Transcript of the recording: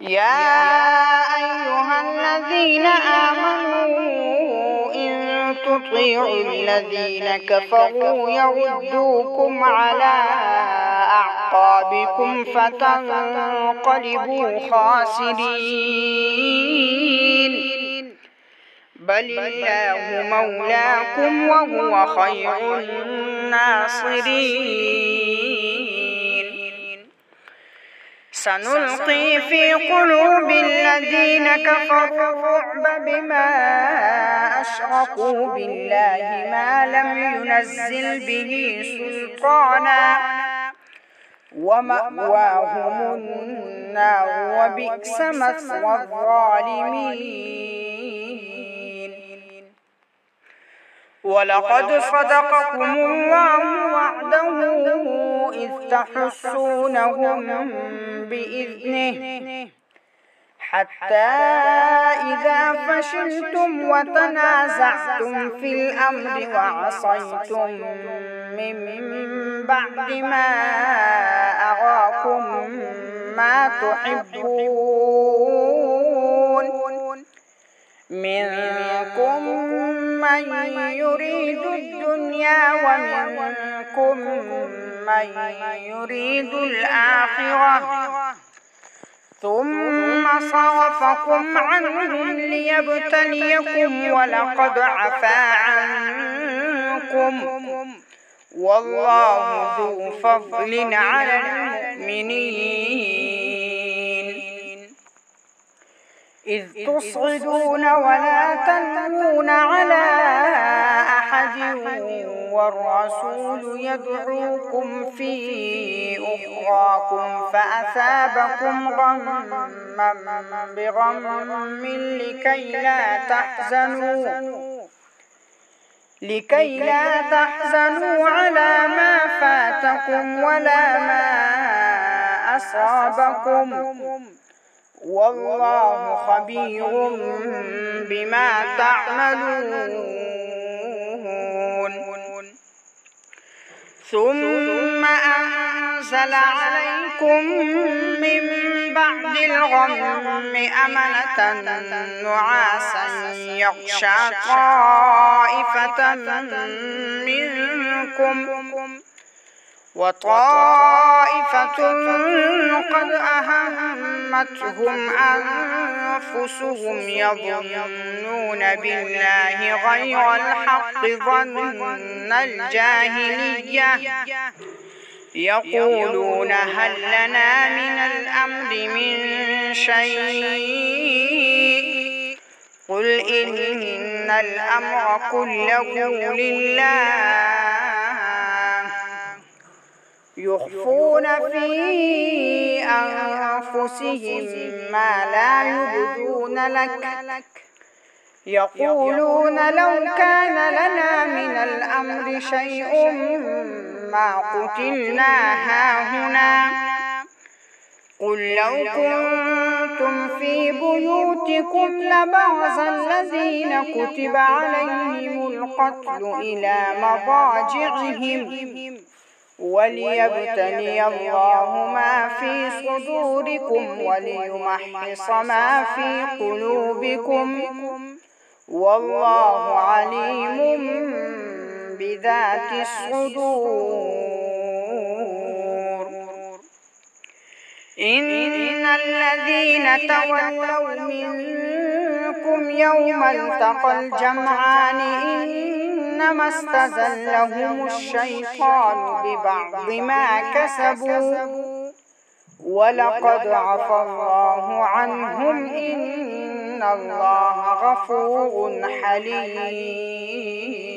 يا أيها الذين آمنوا إن تطيعوا الذين كفروا يردوكم على أعقابكم فتنقلبوا خاسرين بل الله مولاكم وهو خير الناصرين سنلقي في قلوب الذين كفروا الرعب بما أشركوا بالله ما لم ينزل به سلطانا ومأواهم النار وبئس مثوى الظالمين ولقد صدقكم الله وعده إذ تحسونهم بإذنه حتى إذا فشلتم وتنازعتم في الأمر وعصيتم من بعد ما أراكم ما تحبون منكم من يريد الدنيا ومنكم من يريد الآخرة ثم صرفكم عنهم ليبتليكم ولقد عفا عنكم والله ذو فضل على المؤمنين إذ تصعدون ولا تلوون على أحد والرسول يدعوكم في أخراكم فأثابكم غما بغم لكي لا تحزنوا على ما فاتكم ولا ما أصابكم والله خبير بما تعملون ثم أنزل عليكم من بعد الغم أمنة نعاسا يغشى طائفة منكم وطائفة قد أهمتهم أنفسهم يظنون بالله غير الحق ظن الجاهلية يقولون هل لنا من الأمر من شيء قل إن الأمر كله لله يخفون في أنفسهم ما لا يبدون لك يقولون لو كان لنا من الأمر شيء ما قتلنا هاهنا قل لو كنتم في بيوتكم لبرز الذين كتب عليهم القتل إلى مضاجعهم وليبتلي الله ما في صدوركم وليمحص ما في قلوبكم والله عليم بذات الصدور إن الذين تولوا منكم يوم التقى الجمعان إنما استزلهم الشيطان ببعض ما كسبوا ولقد عفا الله عنهم إن الله غفور حليم